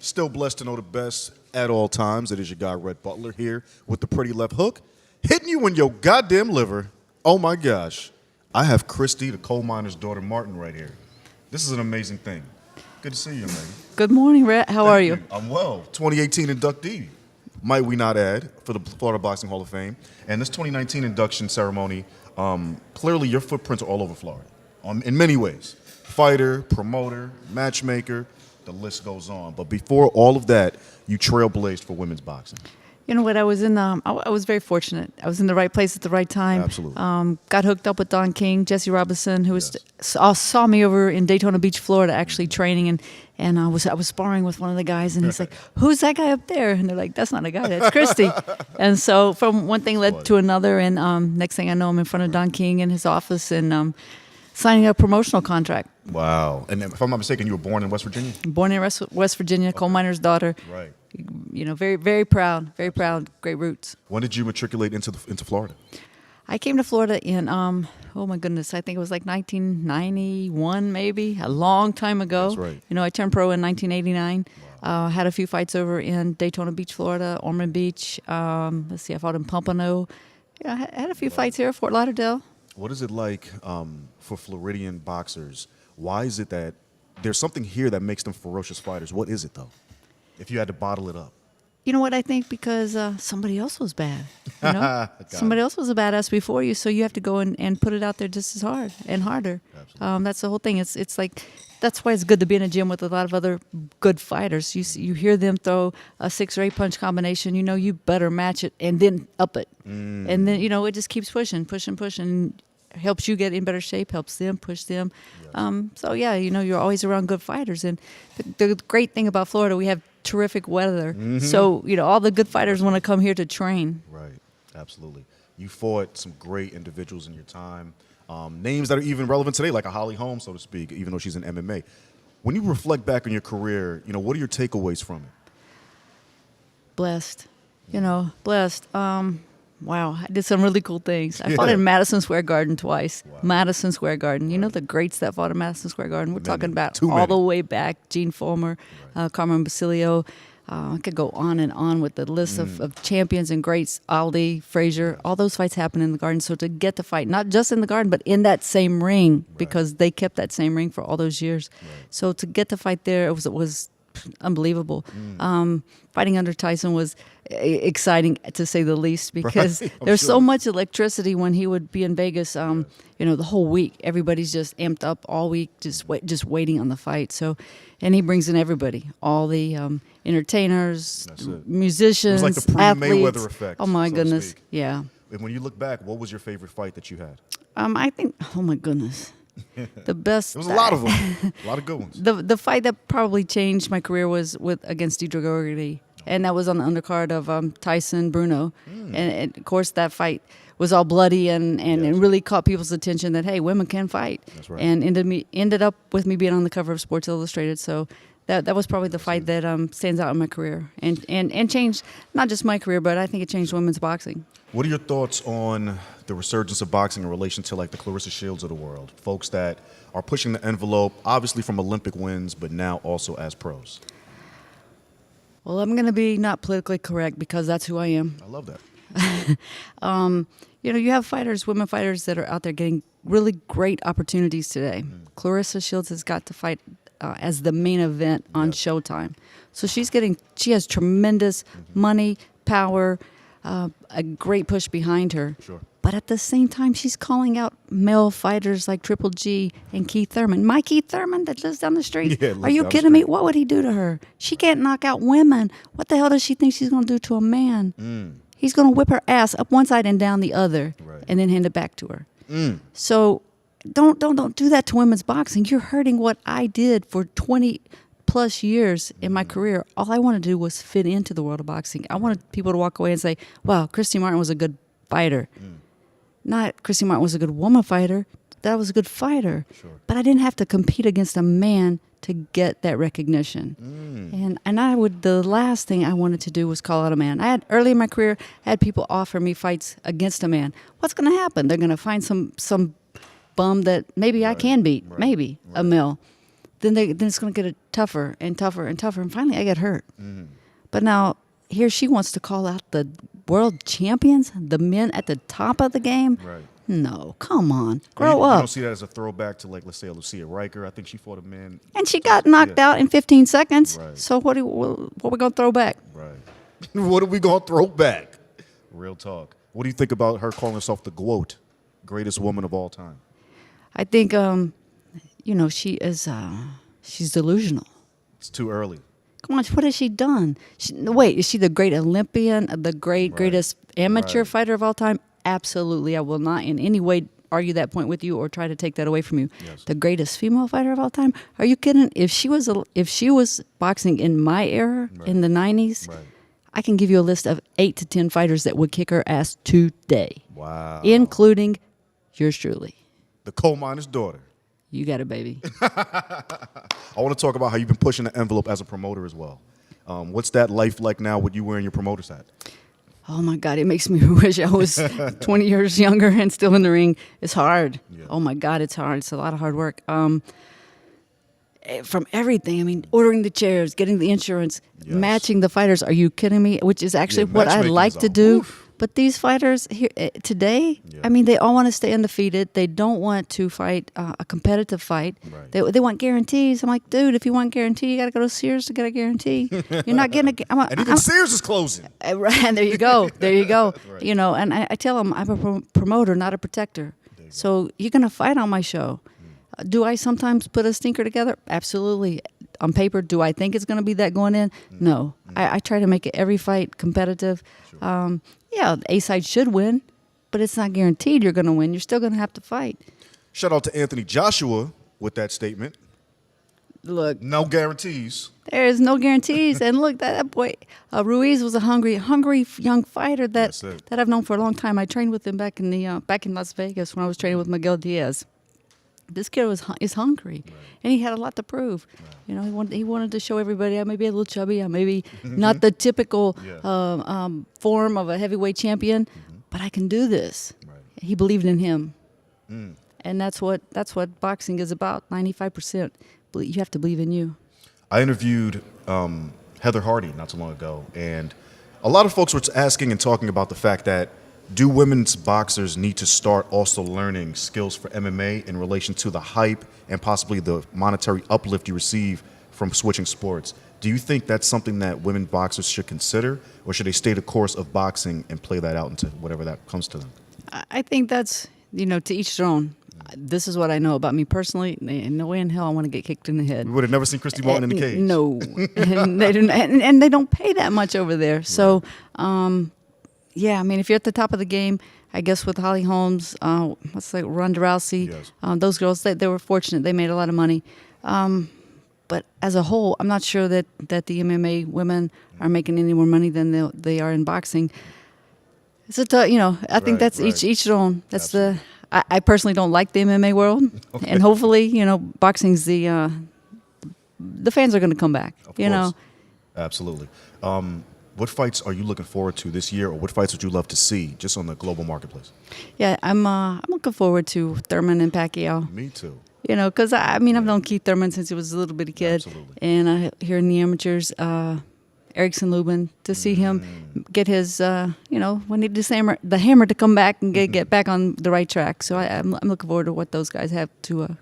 Still blessed to know the best at all times. It is your guy, Red Butler, here with the pretty left hook, hitting you in your goddamn liver. Oh, my gosh. I have Christy, the coal miner's daughter, Martin, right here. This is an amazing thing. Good to see you, man. Good morning, Rhett. How are you? I'm well. 2018 inductee, might we not add, for the Florida Boxing Hall of Fame. And this 2019 induction ceremony, clearly your footprints are all over Florida in many ways. Fighter, promoter, matchmaker, the list goes on. But before all of that, you trailblazed for women's boxing. You know what? I was very fortunate. I was in the right place at the right time. Absolutely. Got hooked up with Don King, Jesse Robinson, who saw me over in Daytona Beach, Florida, actually training, and I was sparring with one of the guys, and he's like, "Who's that guy up there?" And they're like, "That's not a guy, that's Christy." And so from one thing led to another, and next thing I know, I'm in front of Don King in his office, and signing a promotional contract. Wow. And if I'm not mistaken, you were born in West Virginia? Born in West Virginia, coal miner's daughter. Right. You know, very, very proud, great roots. When did you matriculate into Florida? I came to Florida in, oh my goodness, I think it was like 1991 maybe, a long time ago. That's right. You know, I turned pro in 1989. Wow. Had a few fights over in Daytona Beach, Florida, Ormond Beach. Let's see, I fought in Pompano. Yeah, I had a few fights here, Fort Lauderdale. What is it like for Floridian boxers? Why is it that there's something here that makes them ferocious fighters? What is it, though, if you had to bottle it up? You know what, I think because somebody else was bad. You know? Somebody else was a badass before you, so you have to go and put it out there just as hard and harder. That's the whole thing. It's like, that's why it's good to be in a gym with a lot of other good fighters. You hear them throw a 6 or 8 punch combination, you know you better match it and then up it. And then, you know, it just keeps pushing. Helps you get in better shape, helps them, push them. So, yeah, you know, you're always around good fighters. And the great thing about Florida, we have terrific weather. So, you know, all the good fighters want to come here to train. Right, absolutely. You fought some great individuals in your time. Names that are even relevant today, like a Holly Holm, so to speak, even though she's in MMA. When you reflect back on your career, you know, what are your takeaways from it? Blessed. You know, blessed. Wow, I did some really cool things. I fought in Madison Square Garden twice. Wow. Madison Square Garden. You know the greats that fought in Madison Square Garden? We're talking about all the way back. Gene Fulmer, Carmen Basilio. I could go on and on with the list of champions and greats. Ali, Frazier, all those fights happened in the Garden. So to get to fight, not just in the Garden, but in that same ring, because they kept that same ring for all those years. So to get to fight there, it was unbelievable. Fighting under Tyson was exciting, to say the least, because there's so much electricity when he would be in Vegas. You know, the whole week, everybody's just amped up all week, just waiting on the fight. So, and he brings in everybody, all the entertainers, musicians, it was like the athletes. Mayweather effect. Oh my so goodness, yeah. And when you look back, what was your favorite fight that you had? I think, oh my goodness. The best. There was a lot of them. A lot of good ones. The fight that probably changed my career was against Deidre Gogarty, and that was on the undercard of Tyson Bruno, and of course that fight was all bloody and really caught people's attention that hey, women can fight. That's right. And ended up with me being on the cover of Sports Illustrated. So that was probably the fight that stands out in my career and changed not just my career, but I think it changed women's boxing. What are your thoughts on the resurgence of boxing in relation to like the Clarissa Shields of the world? Folks that are pushing the envelope, obviously from Olympic wins, but now also as pros. Well, I'm going to be not politically correct because that's who I am. I love that. You know, you have fighters, women fighters that are out there getting really great opportunities today. Clarissa Shields has got to fight as the main event on Showtime. So she has tremendous money, power, a great push behind her. Sure. But at the same time, she's calling out male fighters like Triple G and Keith Thurman. My Keith Thurman that lives down the street. Yeah, are you kidding me? What would he do to her? She can't knock out women. What the hell does she think she's going to do to a man? He's going to whip her ass up one side and down the other, and then hand it back to her. So don't do that to women's boxing. You're hurting what I did for 20 plus years in my career. All I wanted to do was fit into the world of boxing. I wanted people to walk away and say, wow, Christy Martin was a good fighter. Not Christy Martin was a good woman fighter. That was a good fighter. Sure. But I didn't have to compete against a man to get that recognition. And the last thing I wanted to do was call out a man. Early in my career, I had people offer me fights against a man. What's going to happen? They're going to find some bum that maybe I can beat, maybe a male. then it's going to get tougher and tougher and tougher. And finally, I get hurt. But now here she wants to call out the world champions, the men at the top of the game. Right. No, come on, You grow up. don't see that as a throwback to, like, let's say, a Lucia Riker. I think she fought a man. And she got knocked out in 15 seconds. Right. So what are we going to throw back? Right. What are we going to throw back? Real talk. What do you think about her calling herself the GOAT, greatest woman of all time? I think, she is, she's delusional. It's too early. Come on, what has she done? Wait, is she the great Olympian, the greatest amateur fighter of all time? Absolutely. I will not in any way argue that point with you or try to take that away from you. Yes. The greatest female fighter of all time? Are you kidding? If she was boxing in my era, in the 90s, I can give you a list of 8 to 10 fighters that would kick her ass today. Wow. Including yours truly. The coal miner's daughter. You got it, baby. I want to talk about how you've been pushing the envelope as a promoter as well. What's that life like now with you wearing your promoter's hat? Oh, my God. It makes me wish I was 20 years younger and still in the ring. It's hard. Yeah. Oh, my God. It's hard. It's a lot of hard work. From everything. I mean, ordering the chairs, getting the insurance, matching the fighters. Are you kidding me? Which is actually what I like to do. But these fighters here today, I mean, they all want to stay undefeated. They don't want to fight a competitive fight. Right. They want guarantees. I'm like, dude, if you want guarantee, you got to go to Sears to get a guarantee. You're not getting And even Sears is closing. Right, there you go. There you go. Right. And I tell them I'm a promoter, not a protector. So you're going to fight on my show. Do I sometimes put a stinker together? Absolutely. On paper, do I think it's going to be that going in? No. I try to make every fight competitive. Sure. The A side should win, but it's not guaranteed you're going to win. You're still going to have to fight. Shout out to Anthony Joshua with that statement. Look. No guarantees. There is no guarantees. And look, that boy, Ruiz was a hungry young fighter that I've known for a long time. I trained with him back in Las Vegas when I was training with Miguel Diaz. This kid is hungry, and he had a lot to prove. Right. He wanted to show everybody I may be a little chubby, I may be not the typical form of a heavyweight champion, but I can do this. Right. He believed in him, and that's what boxing is about. 95%, you have to believe in you. I interviewed Heather Hardy not too long ago, and a lot of folks were asking and talking about the fact that, do women's boxers need to start also learning skills for MMA in relation to the hype and possibly the monetary uplift you receive from switching sports? Do you think that's something that women boxers should consider, or should they stay the course of boxing and play that out into whatever that comes to them? I think that's, to each their own. This is what I know about me personally. No way in hell I want to get kicked in the head. We would have never seen Christy Martin in the cage. No. and they don't pay that much over there. Right. So, I mean, if you're at the top of the game, I guess with Holly Holmes, let's say Ronda Rousey, those girls, they were fortunate. They made a lot of money. But as a whole, I'm not sure that the MMA women are making any more money than they are in boxing. It's I think that's each their own. That's Absolutely. I personally don't like the MMA world. Okay. And hopefully, boxing's the fans are going to come back. Of course. Absolutely. What fights are you looking forward to this year, or what fights would you love to see just on the global marketplace? Yeah, I'm looking forward to Thurman and Pacquiao. Me too. Because I've known Keith Thurman since he was a little bitty kid. Absolutely. And here in the amateurs, Erickson Lubin, to see him get his, when he just the hammer to come back and get back on the right track. So I'm looking forward to what those guys have to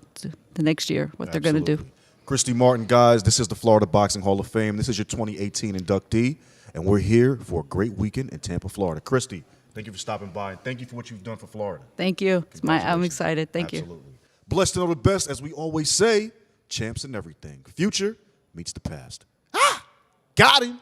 the next year, what they're going to do. Christy Martin, guys, this is the Florida Boxing Hall of Fame. This is your 2018 inductee. And we're here for a great weekend in Tampa, Florida. Christy, thank you for stopping by, and thank you for what you've done for Florida. Thank you. I'm excited. Thank you. Absolutely. Blessed to know the best, as we always say, champs in everything. Future meets the past. Got him.